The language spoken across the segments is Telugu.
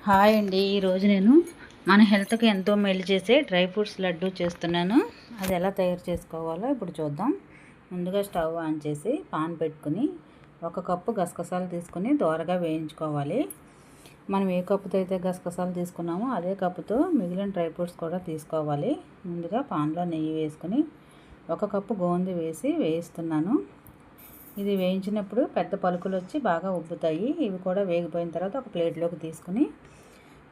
హాయ్ అండి. ఈరోజు నేను మన హెల్త్కి ఎంతో మేలు చేసే డ్రై ఫ్రూట్స్ లడ్డు చేస్తున్నాను. అది ఎలా తయారు చేసుకోవాలో ఇప్పుడు చూద్దాం. ముందుగా స్టవ్ ఆన్ చేసి పాన్ పెట్టుకుని 1 కప్పు గసగసాలు తీసుకుని దోరగా వేయించుకోవాలి. మనం ఏ కప్పుతో అయితే గసగసాలు తీసుకున్నామో అదే కప్పుతో మిగిలిన డ్రై ఫ్రూట్స్ కూడా తీసుకోవాలి. ముందుగా పాన్లో నెయ్యి వేసుకుని 1 కప్పు గోంది వేసి వేయిస్తున్నాను. ఇది వేయించినప్పుడు పెద్ద పలుకులు వచ్చి బాగా ఉబ్బుతాయి. ఇవి కూడా వేగిపోయిన తర్వాత ఒక ప్లేట్లోకి తీసుకుని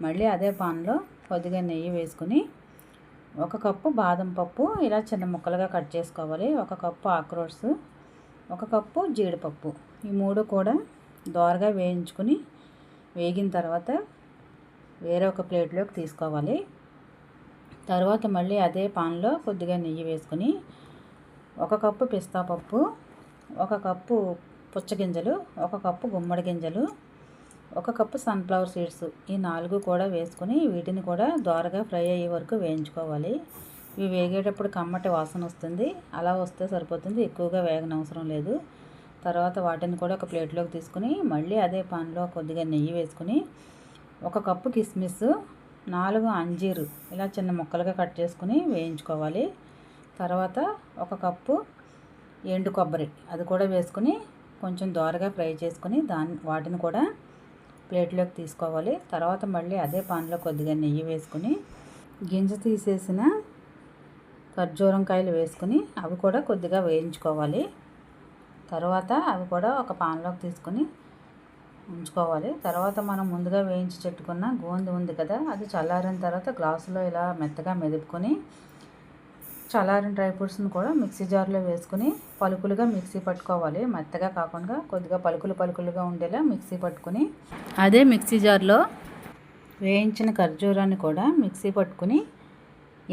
మళ్ళీ అదే పాన్లో కొద్దిగా నెయ్యి వేసుకుని 1 కప్పు బాదం పప్పు ఇలా చిన్న ముక్కలుగా కట్ చేసుకోవాలి. 1 కప్పు ఆక్రోట్స్, 1 కప్పు జీడిపప్పు, ఈ 3 కూడా దోరగా వేయించుకుని వేగిన తర్వాత వేరే ఒక ప్లేట్లోకి తీసుకోవాలి. తర్వాత మళ్ళీ అదే పాన్లో కొద్దిగా నెయ్యి వేసుకుని 1 కప్పు పిస్తా పప్పు, 1 కప్పు పుచ్చగింజలు, 1 కప్పు గుమ్మడి గింజలు, 1 కప్పు సన్ఫ్లవర్ సీడ్స్, ఈ 4 కూడా వేసుకుని వీటిని కూడా దోరగా ఫ్రై అయ్యే వరకు వేయించుకోవాలి. ఇవి వేగేటప్పుడు కమ్మటి వాసన వస్తుంది. అలా వస్తే సరిపోతుంది, ఎక్కువగా వేగనవసరం లేదు. తర్వాత వాటిని కూడా ఒక ప్లేట్లోకి తీసుకుని మళ్ళీ అదే పాన్లో కొద్దిగా నెయ్యి వేసుకుని 1 కప్పు కిస్మిస్, 4 అంజీరు ఇలా చిన్న ముక్కలుగా కట్ చేసుకుని వేయించుకోవాలి. తర్వాత 1 కప్పు ఎండు కొబ్బరి అది కూడా వేసుకుని కొంచెం దోరగా ఫ్రై చేసుకుని వాటిని కూడా ప్లేట్లోకి తీసుకోవాలి. తర్వాత మళ్ళీ అదే పాన్లో కొద్దిగా నెయ్యి వేసుకుని గింజ తీసేసిన ఖర్జూరం కాయలు వేసుకుని అవి కూడా కొద్దిగా వేయించుకోవాలి. తర్వాత అవి కూడా ఒక పాన్లోకి తీసుకుని ఉంచుకోవాలి. తర్వాత మనం ముందుగా వేయించి పెట్టుకున్న గోంది ఉంది కదా, అది చల్లారిన తర్వాత గ్లాసులో ఇలా మెత్తగా మెదుపుకొని చల్లారిన డ్రై ఫ్రూట్స్ని కూడా మిక్సీ జార్లో వేసుకుని పలుకులుగా మిక్సీ పట్టుకోవాలి. మెత్తగా కాకుండా కొద్దిగా పలుకులుగా ఉండేలా మిక్సీ పట్టుకుని అదే మిక్సీ జార్లో వేయించిన ఖర్జూరాన్ని కూడా మిక్సీ పట్టుకుని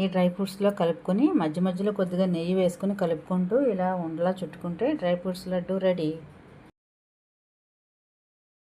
ఈ డ్రై ఫ్రూట్స్లో కలుపుకొని మధ్య మధ్యలో కొద్దిగా నెయ్యి వేసుకుని కలుపుకుంటూ ఇలా ఉండలా చుట్టుకుంటే డ్రై ఫ్రూట్స్ లడ్డు రెడీ.